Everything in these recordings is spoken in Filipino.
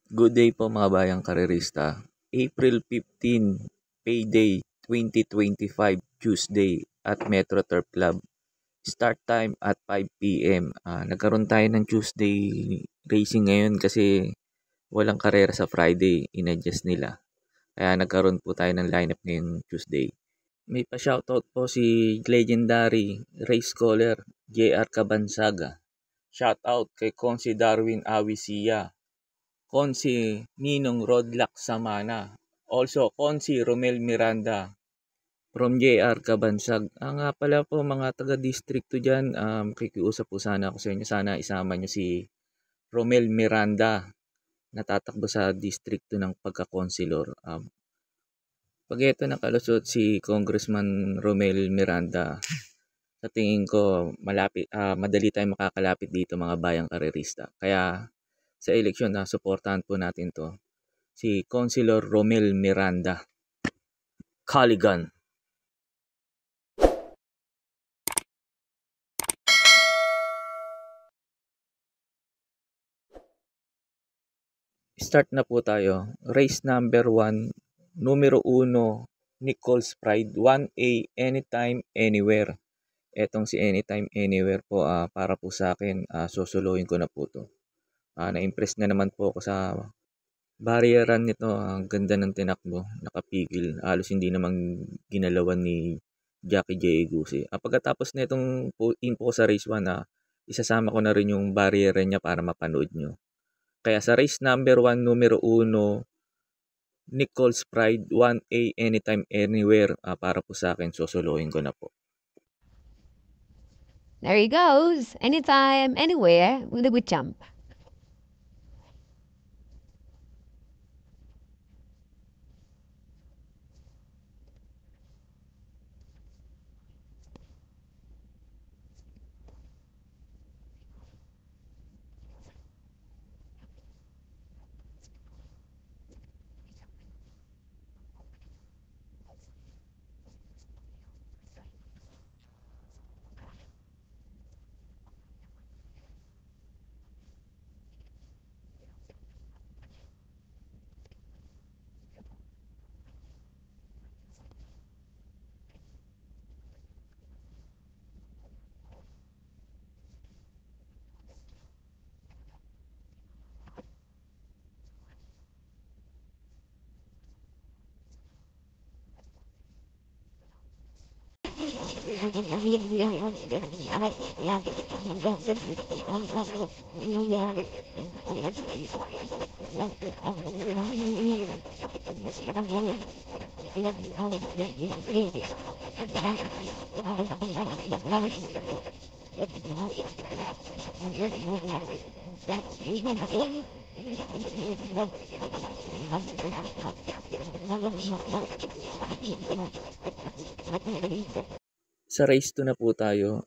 Good day po mga bayang karerista. April 15, payday 2025, Tuesday at Metro Turf Club. Start time at 5 p.m. Nagkaroon tayo ng Tuesday racing ngayon kasi walang karera sa Friday, in-adjust nila. Kaya nagkaroon po tayo ng lineup ngayong Tuesday. May pa-shoutout po si legendary race caller JR Cabansaga. Shoutout kay Consi Darwin Awisia, Konsi Ninong Rodlack Samana, also Konsi Romel Miranda from JR Cabansag. Nga pala po mga taga-districto dyan, kikiusap po sana ako sa inyo. Sana isama nyo si Romel Miranda, natatakbo sa districto ng pagkakonsilor. Pag ito nakalusot si Congressman Romel Miranda, sa tingin ko madali tayong makakalapit dito mga bayang karerista. Kaya sa eleksyon na suportahan po natin to. Si Councilor Romel Miranda. Caligan. Start na po tayo. Race number 1, numero 1, Nichols Pride, 1A, Anytime, Anywhere. Etong si Anytime, Anywhere po, para po sa akin, susuluhin ko na po to. Na-impress na naman po ako sa barrieran nito. Ang ganda ng tinakbo, nakapigil. Halos hindi naman ginalawan ni Jackie J. Egusi. Pagkatapos na itong info ko sa race 1, isasama ko na rin yung barriera niya para mapanood nyo. Kaya sa race number 1, numero 1, Nichols Pride, 1A, Anytime, Anywhere. Para po sa akin, susuluhin ko na po. There he goes. Anytime, anywhere with a good jump. Sa race 2 na po tayo.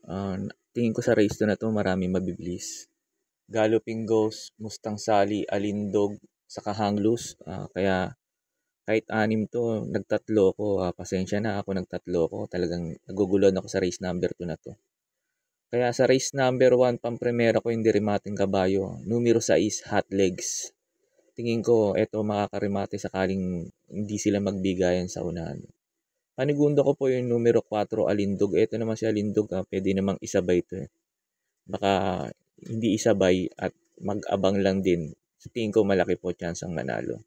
Tingin ko sa race 2 na to marami mabiblis. Galloping Ghost, Mustang Sally, Alindog, saka Hang Loose. Kaya kahit 6 to, nagtatlo ko. Pasensya na ako, nagtatlo ko. Talagang naguguluhan ako sa race number 2 na to. Kaya sa race number 1, pampremera ko yung dirimating kabayo. Numero 6, Hot Legs. Tingin ko, eto makakarimate sakaling hindi sila magbigayan sa unahan. Panigundo ko po yung numero 4, Alindog. Ito naman si Alindog, pwede namang isabay ito. Baka hindi isabay at mag-abang lang din. Sa tingin ko malaki po chance ang manalo.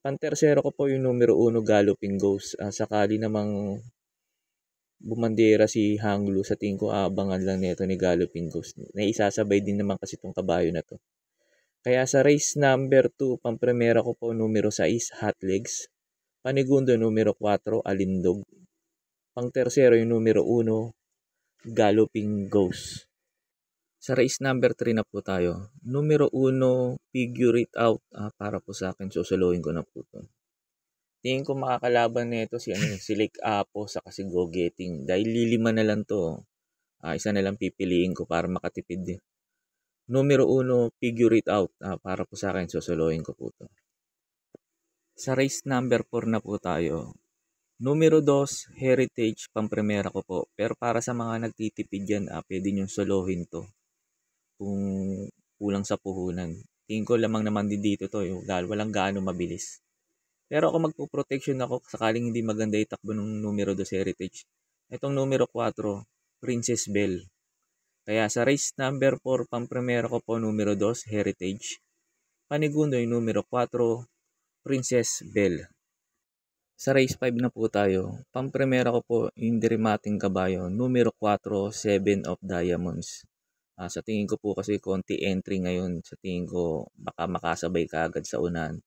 Pantersero ko po yung numero 1, Galloping Ghost. Sakali namang bumandera si Hanglu, sa tingin ko abangan lang nito ni Galloping Ghost. Naisasabay din naman kasi itong kabayo na to. Kaya sa race number 2, pampremera ko po numero 6, Hot Legs. Panigundo numero 4, Alindog. Pang-tersero yung numero 1, Galloping Ghost. Sa race number 3 na po tayo. Numero 1, Figure It Out. Para po sa akin, susuluhin ko na po ito. Tingin ko makakalaban nito si Lake Apo sa si Go Getting. Dahil lilima na lang to. Isa na lang pipiliin ko para makatipid. Numero 1, Figure It Out. Para po sa akin, susuluhin ko po ito. Sa race number 4 na po tayo. Numero 2, Heritage, pampremera ko po. Pero para sa mga nagtitipid dyan, pwede nyo solohin to. Kung kulang sa puhunan. Tingin ko lamang naman din dito to, walang gaano mabilis. Pero ako magpo-protection ako sakaling hindi maganda itakbo ng numero 2 Heritage. Itong numero 4, Princess Belle. Kaya sa race number 4, pampremero ko po numero 2, Heritage. Panigundo yung numero 4, Princess Belle. Sa race 5 na po tayo, pampremera ko po yung dirimating kabayo, numero 4, 7 of Diamonds. Sa tingin ko po kasi konti entry ngayon, sa tingin ko baka makasabay kaagad sa unahan.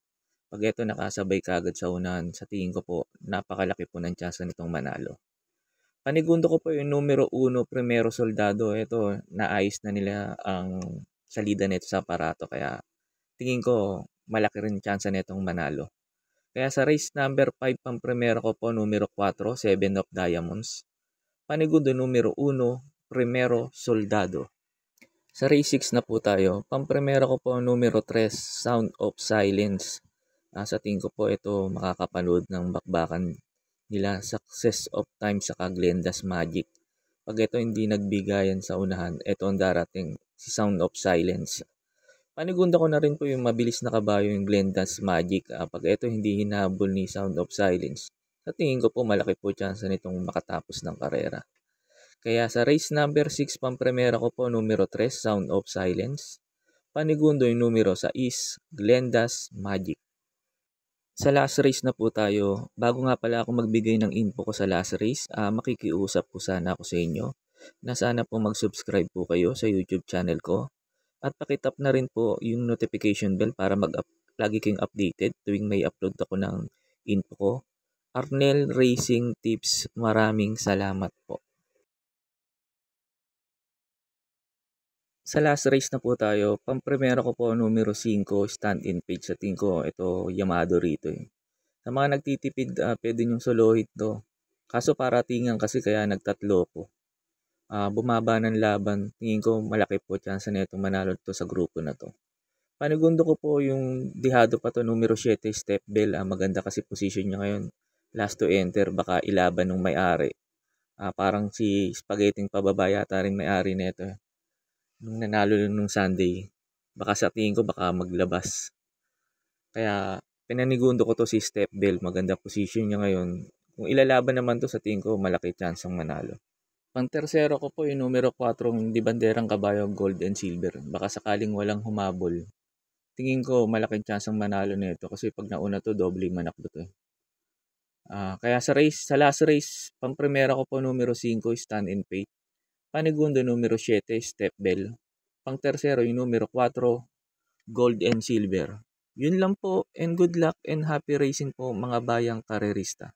Pag ito nakasabay kaagad sa unahan, sa tingin ko po napakalaki po ng tsansa nitong manalo. Panigundo ko po yung numero 1, Primero Soldado. Ito, naayos na nila ang salida nito sa aparato, kaya tingin ko malaki rin tsansa nitong manalo. Kaya sa race number 5, pampremero ko po numero 4, 7 of Diamonds. Panigundo numero 1, Primero Soldado. Sa race 6 na po tayo, pampremero ko po numero 3, Sound of Silence. Sa tingin ko po ito makakapanood ng bakbakan nila Success of Time sa Glenda's Magic. Pag ito hindi nagbigayan sa unahan, ito ang darating, si Sound of Silence. Panigunda ko na rin po yung mabilis na kabayo yung Glenda's Magic. Pag ito hindi hinahabol ni Sound of Silence, sa tingin ko po malaki po chance nitong makatapos ng karera. Kaya sa race number 6, pampremera ko po numero 3, Sound of Silence. Panigundo yung numero 6, Glenda's Magic. Sa last race na po tayo, bago nga pala ako magbigay ng info ko sa last race, makikiusap po sana ako sa inyo na sana po mag-subscribe po kayo sa YouTube channel ko. At pakitap na rin po yung notification bell para lagi kayong updated tuwing may upload ako ng info ko. Arnel Racing Tips, maraming salamat po. Sa last race na po tayo, pampremero ko po numero 5, stand-in page. Sa tingin ko, ito Yamado rito eh. Sa mga nagtitipid, pwede nyong solohin to. Kaso paratingan kasi kaya nagtatlo ko. Bumaba ng laban, tingin ko malaki po chance na itong manalo to sa grupo na to. Panigundo ko po yung dihado pa to, numero 7, Step Bell. Maganda kasi position niya ngayon. Last to enter, baka ilaban ng may-ari. Parang si Spaghetti pababa yata rin may-ari nito. Nung nanalo nung Sunday, baka sa tingin ko baka maglabas. Kaya pinanigundo ko to si Step Bell. Maganda position niya ngayon. Kung ilalaban naman to, sa tingin ko malaki chance ang manalo. Pang-tersero ko po yung numero 4, di banderang kabayo, gold and silver. Baka sakaling walang humabol, tingin ko malaking chance ang manalo nito kasi pag nauna to, doble manakbo to. Kaya sa last race, pang-primera ko po numero 5, stand in faith. Panigundo numero 7, Step Bell. Pang-tersero yung numero 4, gold and silver. Yun lang po, and good luck and happy racing po mga bayang karerista.